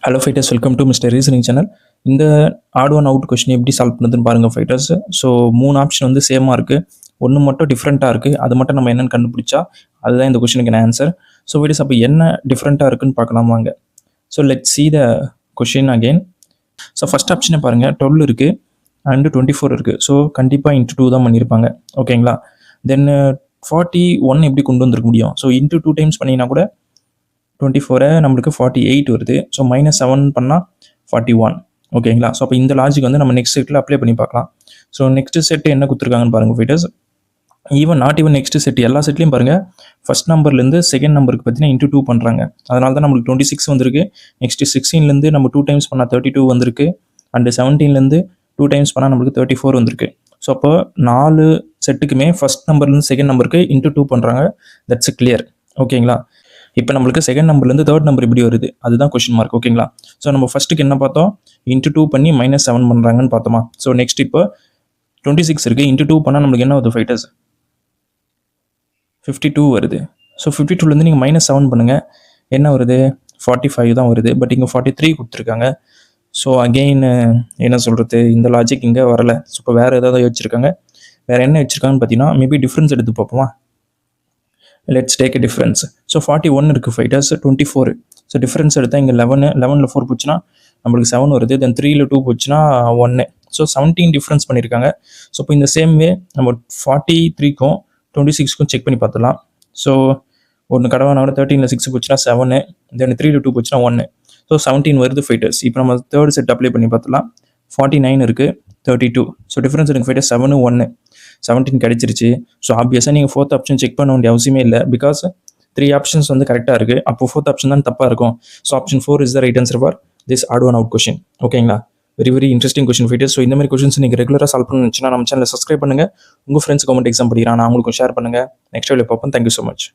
Hello fighters, welcome to mister reasoning channel. இந்த add one out question எப்படி solve பண்ணுறதுன்னு பாருங்கள் ஃபைட்டர்ஸ். ஸோ 3 ஆப்ஷன் வந்து சேமாக இருக்குது, ஒன்று மட்டும் டிஃப்ரெண்ட்டாக இருக்குது. அது மட்டும் நம்ம என்னென்னு கண்டுபிடிச்சா அதுதான் இந்த கொஸ்டினுக்கு ஆன்சர். ஸோ ஃபைட்டர்ஸ், அப்போ என்ன டிஃப்ரெண்ட்டாக இருக்குன்னு பார்க்கலாம் வாங்க. So let's see the question again. So first ஆப்ஷனை பாருங்கள், 12 இருக்குது அண்டு 24 இருக்குது. ஸோ கண்டிப்பாக இன்ட்டு 2 தான் பண்ணியிருப்பாங்க, ஓகேங்களா. தென் 41 எப்படி கொண்டு வந்திருக்க முடியும்? ஸோ இன்ட்டு 2 டைம்ஸ் பண்ணிங்கன்னா கூட 24 நம்மளுக்கு 48 வருது. ஸோ -7 பண்ணால் 41, ஓகேங்களா. ஸோ அப்போ இந்த லாஜிக் வந்து நம்ம நெக்ஸ்ட் செட்டில் அப்ளை பண்ணி பார்க்கலாம். ஸோ நெக்ஸ்ட் செட் என்ன கொடுத்துருக்காங்கன்னு பாருங்கள் fighters. Not even next set எல்லா செட்லையும் பாருங்கள், ஃபஸ்ட் நம்பர்லேருந்து செகண்ட் நம்பருக்கு பார்த்தீங்கன்னா இன்ட்டு 2 பண்ணுறாங்க. அதனால தான் நம்மளுக்கு 26 வந்திருக்கு. நெக்ஸ்ட் 16லேருந்து நம்ம 2 டைம்ஸ் பண்ணால் 32 வந்திருக்கு. அண்டு 17லேருந்து 2 டைம்ஸ் பண்ணால் நம்மளுக்கு 34 வந்திருக்கு. ஸோ அப்போ 4 செட்டுக்குமே ஃபஸ்ட் நம்பர்லேருந்து செகண்ட் நம்பருக்கு இன்ட்டு 2 பண்ணுறாங்க. தட்ஸ் கிளியர், ஓகேங்களா. இப்போ நம்மளுக்கு செகண்ட் நம்பர்லேருந்து தேர்ட் நம்பர் எப்படி வருது, அதுதான் கொஸ்டின் மார்க், ஓகேங்களா. ஸோ நம்ம ஃபஸ்ட்டுக்கு என்ன பார்த்தோம், இன்ட்டு 2 பண்ணி -7 பண்ணுறாங்கன்னு பார்த்தோமா. ஸோ நெக்ஸ்ட் இப்போ 26 இருக்குது, இன்ட்டு 2 பண்ணால் நம்மளுக்கு என்ன வருது ஃபைட்டர்ஸ், 52 வருது. ஸோ 52லேருந்து நீங்கள் -7 பண்ணுங்கள், என்ன வருது, 45 தான் வருது. பட் இங்கே 43 கொடுத்துருக்காங்க. ஸோ அகெயின் என்ன சொல்கிறது, இந்த லாஜிக் இங்கே வரலை. ஸோ இப்போ வேறு ஏதாவது வச்சுருக்காங்க. வேறு என்ன வச்சுருக்காங்கன்னு பார்த்தீங்கன்னா, மேபி டிஃப்ரென்ஸ் எடுத்து பார்ப்போமா. Let's take a difference. So 41 இருக்குது ஃபைட்டர்ஸ், 24. ஸோ டிஃப்ரென்ஸ் எடுத்தால் இங்கே 11ல் 4 போச்சுன்னா நம்மளுக்கு 7 வருது. தென் 3ல் 2 போச்சுன்னா 1. ஸோ 17 டிஃப்ரென்ஸ் பண்ணியிருக்காங்க. ஸோ இப்போ இந்த சேம் வே நம்ம 43க்கும் 26க்கும் செக் பண்ணி பார்த்துலாம். ஸோ ஒன்று கடவானோட 13ல் 6 போச்சுன்னா 7, தென் 3ல் 2 போச்சுன்னா 1. ஸோ 17 வருது ஃபைட்டர்ஸ். இப்போ நம்ம தேர்ட் செட் அப்ளை பண்ணி பார்த்துலாம். 49 இருக்குது, 32. ஸோ டிஃப்ரென்ஸ் எனக்கு ஃபைட்டர்ஸ் 7, 1, 17 கிடச்சிருச்சு. ஸோ ஆப்வியஸாக நீங்கள் ஃபோர்த் ஆப்ஷன் செக் பண்ண வேண்டிய அவசியமே இல்லை, பிகாஸ் 3 ஆப்ஷன்ஸ் வந்து கரெக்டாக இருக்குது. அப்போ ஃபோர்த் ஆப்ஷன் தான் தப்பாக இருக்கும். So option 4 is the right answer for this odd one out question, ஓகேங்களா. Very interesting question fighters. So இந்த மாதிரி கொஸ்டின்ஸ் நீங்கள் ரெகுலராக சால்வ் பண்ணணும்னு நினச்சினா நம்ம சேனலை சப்ஸ்கிரைப் பண்ணுங்கள். உங்கள் ஃப்ரெண்ட்ஸ் கவர்மெண்ட் எக்ஸாம் படிக்கிறான், நான் உங்களுக்கு ஷேர் பண்ணுங்கள். நெக்ஸ்ட் வீடியோ பார்ப்போம். Thank you so much.